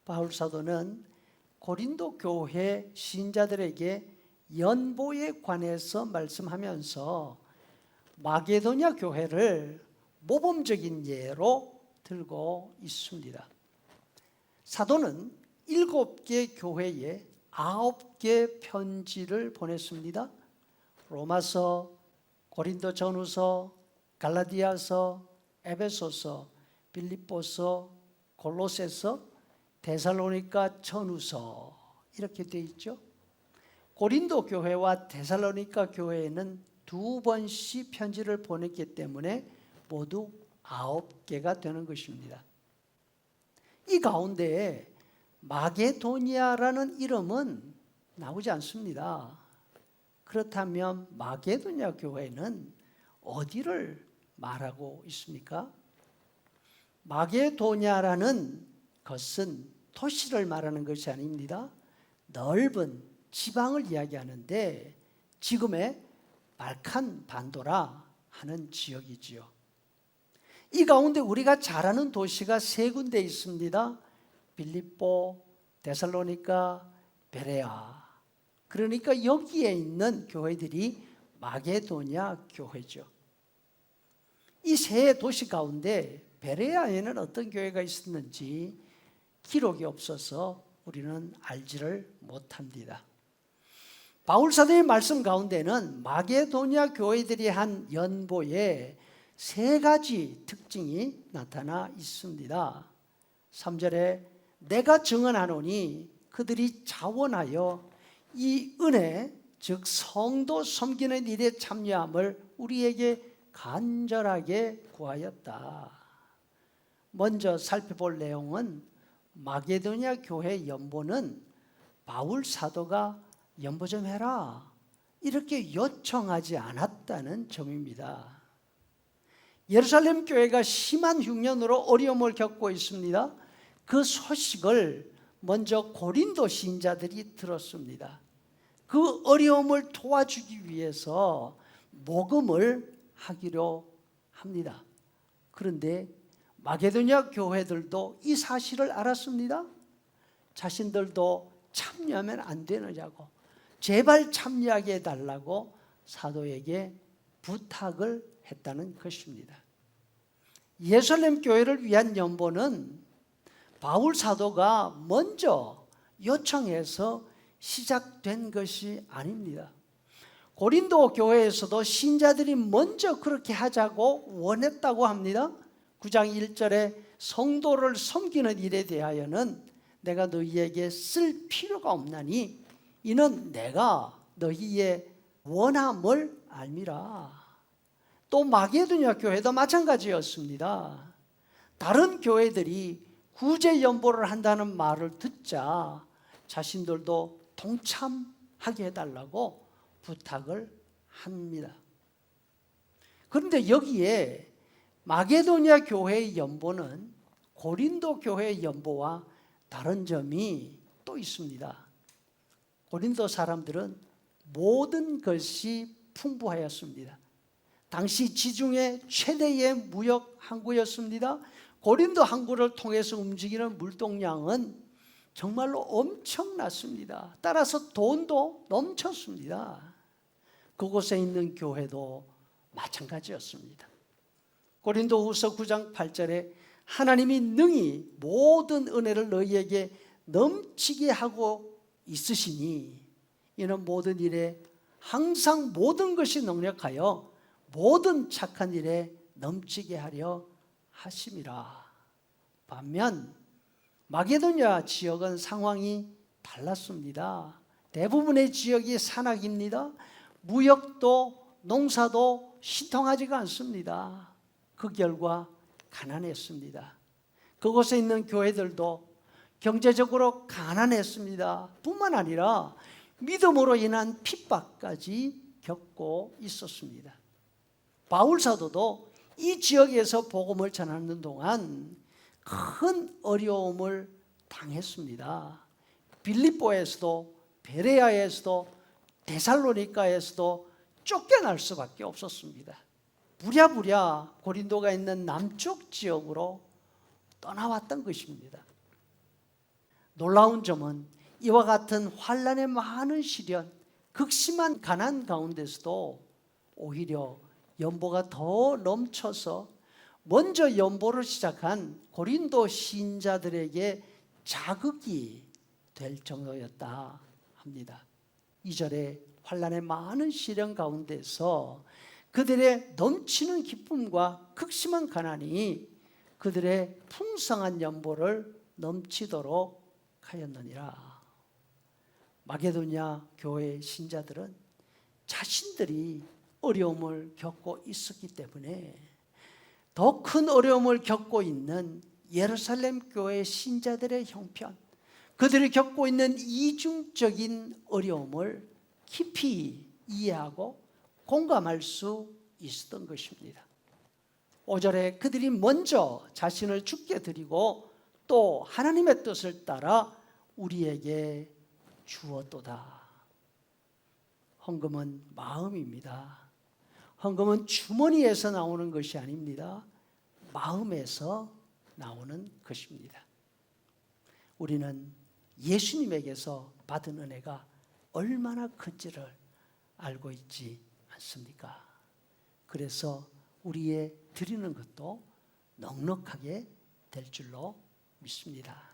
바울 사도는 고린도 교회 신자들에게 연보에 관해서 말씀하면서 마게도냐 교회를 모범적인 예로 들고 있습니다. 사도는 7개 교회에 9개 편지를 보냈습니다. 로마서, 고린도 전후서, 갈라디아서, 에베소서, 빌립보서, 골로새서, 데살로니가 전후서 이렇게 되어 있죠. 고린도 교회와 데살로니가 교회에는 2번씩 편지를 보냈기 때문에 모두 9개가 되는 것입니다. 이 가운데 마게도니아라는 이름은 나오지 않습니다. 그렇다면 마게도냐 교회는 어디를 말하고 있습니까? 마게도냐라는 것은 도시를 말하는 것이 아닙니다. 넓은 지방을 이야기하는데 지금의 발칸 반도라 하는 지역이지요. 이 가운데 우리가 잘 아는 도시가 3군데 있습니다. 빌립보, 데살로니가, 베레아. 그러니까 여기에 있는 교회들이 마게도냐 교회죠. 이 3도시 가운데 베레아에는 어떤 교회가 있었는지 기록이 없어서 우리는 알지를 못합니다. 바울 사도의 말씀 가운데는 마게도냐 교회들이 한 연보에 3가지 특징이 나타나 있습니다. 3절에 내가 증언하노니 그들이 자원하여 이 은혜 즉 성도 섬기는 일에 참여함을 우리에게 간절하게 구하였다. 먼저 살펴볼 내용은 마게도냐 교회 연보는 바울 사도가 연보 좀 해라 이렇게 요청하지 않았다는 점입니다. 예루살렘 교회가 심한 흉년으로 어려움을 겪고 있습니다. 그 소식을 먼저 고린도 신자들이 들었습니다. 그 어려움을 도와주기 위해서 모금을 하기로 합니다. 그런데 마게도냐 교회들도 이 사실을 알았습니다. 자신들도 참여하면 안 되느냐고 제발 참여하게 해달라고 사도에게 부탁을 했다는 것입니다. 예루살렘 교회를 위한 연보는 바울 사도가 먼저 요청해서 시작된 것이 아닙니다. 고린도 교회에서도 신자들이 먼저 그렇게 하자고 원했다고 합니다. 9장 1절에 성도를 섬기는 일에 대하여는 내가 너희에게 쓸 필요가 없나니 이는 내가 너희의 원함을 알미라. 또 마게도냐 교회도 마찬가지였습니다. 다른 교회들이 구제 연보를 한다는 말을 듣자 자신들도 동참하게 해달라고 부탁을 합니다. 그런데 여기에 마게도냐 교회의 연보는 고린도 교회의 연보와 다른 점이 또 있습니다. 고린도 사람들은 모든 것이 풍부하였습니다. 당시 지중해 최대의 무역 항구였습니다. 고린도 항구를 통해서 움직이는 물동량은 정말로 엄청났습니다. 따라서 돈도 넘쳤습니다. 그곳에 있는 교회도 마찬가지였습니다. 고린도후서 9장 8절에 하나님이 능히 모든 은혜를 너희에게 넘치게 하고 있으시니 이는 모든 일에 항상 모든 것이 능력하여 모든 착한 일에 넘치게 하려 하심이라. 반면 마게도냐 지역은 상황이 달랐습니다. 대부분의 지역이 산악입니다. 무역도 농사도 신통하지가 않습니다. 그 결과 가난했습니다. 그곳에 있는 교회들도 경제적으로 가난했습니다. 뿐만 아니라 믿음으로 인한 핍박까지 겪고 있었습니다. 바울 사도도 이 지역에서 복음을 전하는 동안 큰 어려움을 당했습니다. 빌립보에서도 베레아에서도 데살로니가에서도 쫓겨날 수밖에 없었습니다. 부랴부랴 고린도가 있는 남쪽 지역으로 떠나왔던 것입니다. 놀라운 점은 이와 같은 환난의 많은 시련, 극심한 가난 가운데서도 오히려 연보가 더 넘쳐서 먼저 연보를 시작한 고린도 신자들에게 자극이 될 정도였다 합니다. 2절에 환난의 많은 시련 가운데서 그들의 넘치는 기쁨과 극심한 가난이 그들의 풍성한 연보를 넘치도록 하였느니라. 마게도냐 교회 신자들은 자신들이 어려움을 겪고 있었기 때문에 더 큰 어려움을 겪고 있는 예루살렘 교회 신자들의 형편, 그들이 겪고 있는 이중적인 어려움을 깊이 이해하고 공감할 수 있었던 것입니다. 5절에 그들이 먼저 자신을 주께 드리고 또 하나님의 뜻을 따라 우리에게 주었도다. 헌금은 마음입니다. 헌금은 주머니에서 나오는 것이 아닙니다. 마음에서 나오는 것입니다. 우리는 예수님에게서 받은 은혜가 얼마나 큰지를 알고 있지 않습니까? 그래서 우리의 드리는 것도 넉넉하게 될 줄로 믿습니다.